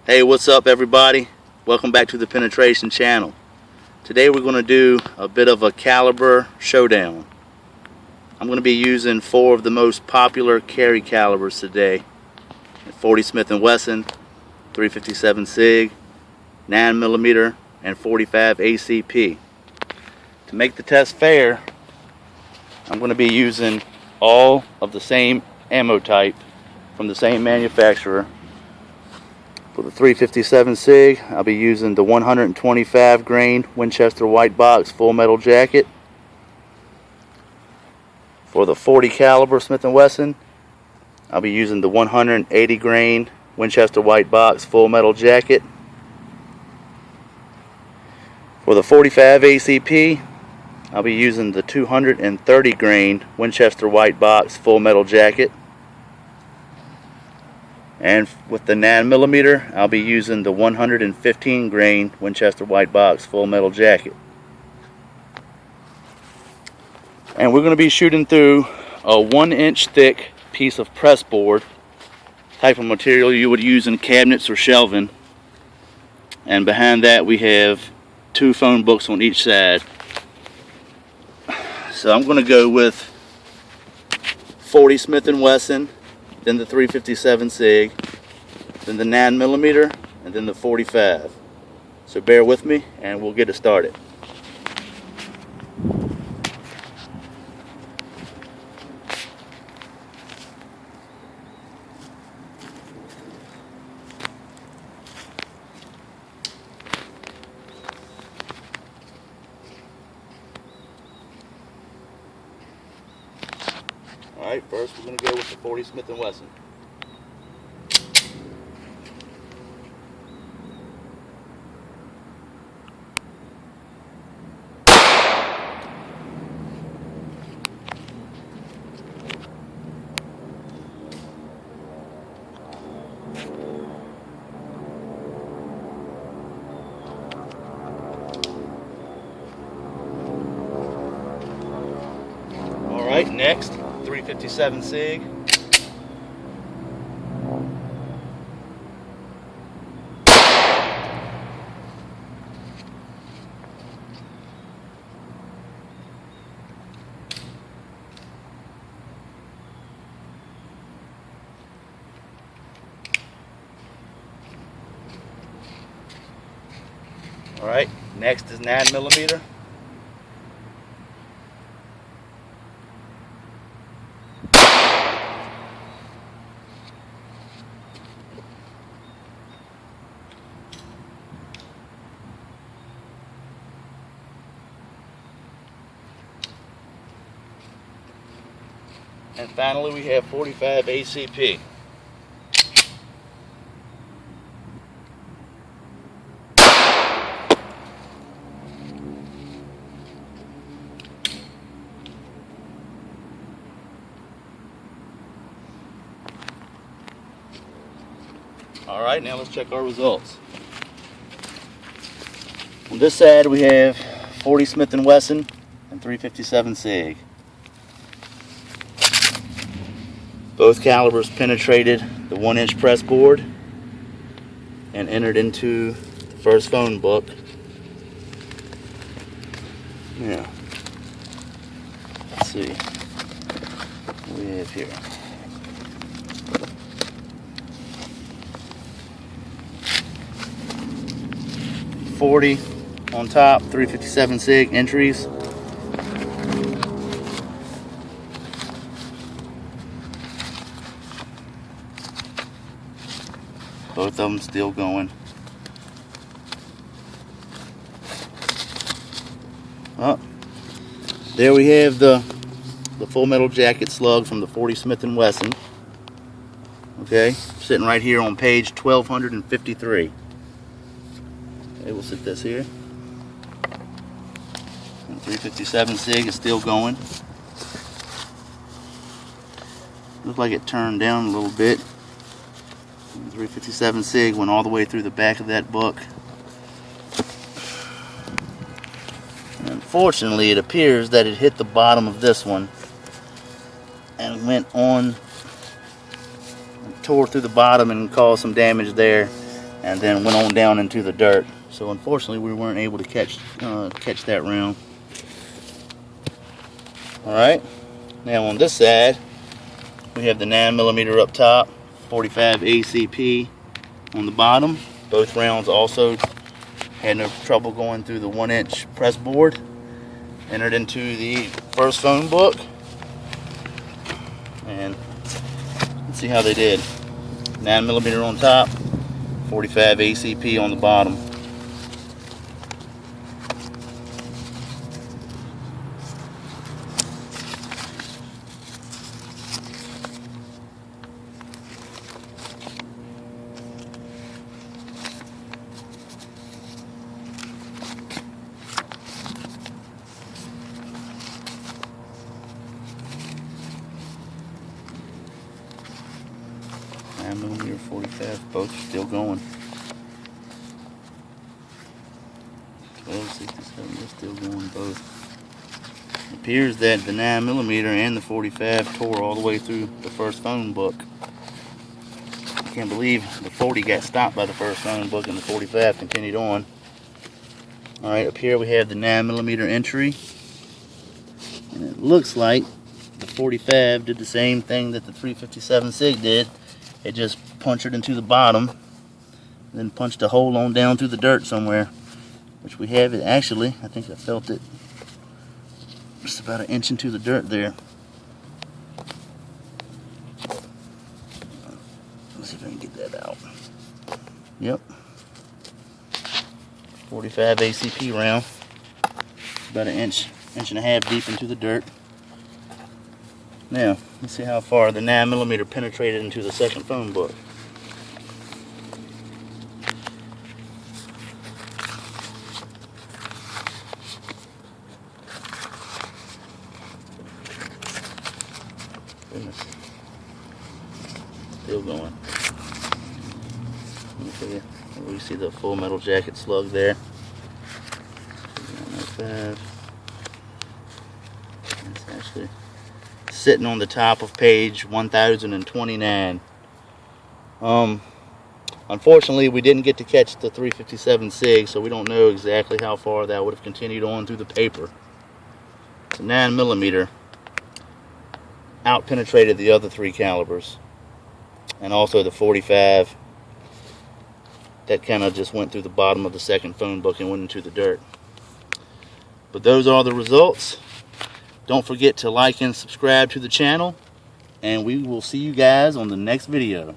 Hey, what's up everybody? Welcome back to the Penetration channel. Today we're going to do a bit of a caliber showdown. I'm going to be using 4 of the most popular carry calibers today. 40 Smith & Wesson, 357 SIG, 9mm, and 45 A.C.P. To make the test fair, I'm going to be using all of the same ammo type from the same manufacturer. For the 357 SIG, I'll be using the 125 grain Winchester white box full metal jacket. For the 40 caliber Smith & Wesson, I'll be using the 180 grain Winchester white box full metal jacket. For the 45 A.C.P, I'll be using the 230 grain Winchester white box full metal jacket. And with the 9mm, I'll be using the 115 grain Winchester white box full metal jacket. And we're going to be shooting through a 1-inch thick piece of press board, type of material you would use in cabinets or shelving. And behind that we have 2 phone books on each side. So I'm going to go with 40 Smith & Wesson, then the 357 SIG, then the 9mm, and then the 45. So bear with me and we'll get it started. Alright, first we're going to go with the 40 Smith & Wesson. Alright, next, 357 SIG. Alright, next is 9mm. And finally we have 45 A.C.P. Alright, now let's check our results. On this side we have 40 Smith & Wesson and 357 SIG. Both calibers penetrated the 1-inch press board and entered into the first phone book. Now, let's see what we have here. .40 on top, 357 SIG entries. Both of them still going. Oh, there we have the full metal jacket slug from the 40 Smith & Wesson. Okay, sitting right here on page 1253. Okay, we'll sit this here. And 357 SIG is still going. Looks like it turned down a little bit. 357 SIG went all the way through the back of that book. Unfortunately, it appears that it hit the bottom of this one and went on, tore through the bottom and caused some damage there. and then went on down into the dirt. So unfortunately we weren't able to catch that round. Alright, now on this side we have the 9mm up top, 45 A.C.P on the bottom. Both rounds also had no trouble going through the 1-inch press board. Entered into the first phone book, and let's see how they did. 9mm on top, 45 A.C.P on the bottom. Mm 45, both still going. 1267, they're still going both. It appears that the 9mm and the 45 tore all the way through the first phone book. I can't believe the 40 got stopped by the first phone book and the 45 continued on. Alright, up here we have the 9mm entry. And it looks like the 45 did the same thing that the 357 SIG did. It just punctured into the bottom, then punched a hole on down through the dirt somewhere, which we have it actually. I think I felt it just about 1 inch into the dirt there. Let's see if I can get that out. Yep. 45 A.C.P round, about 1 inch, 1.5 inches deep into the dirt. Now, let's see how far the 9mm penetrated into the second phone book. Goodness. Still going. Okay, we see the full metal jacket slug there. 905. It's actually sitting on the top of page 1029. Unfortunately, we didn't get to catch the 357 SIG, so we don't know exactly how far that would have continued on through the paper. The 9mm out penetrated the other 3 calibers, and also the 45 that kind of just went through the bottom of the second phone book and went into the dirt. But those are the results. Don't forget to like and subscribe to the channel, and we will see you guys on the next video.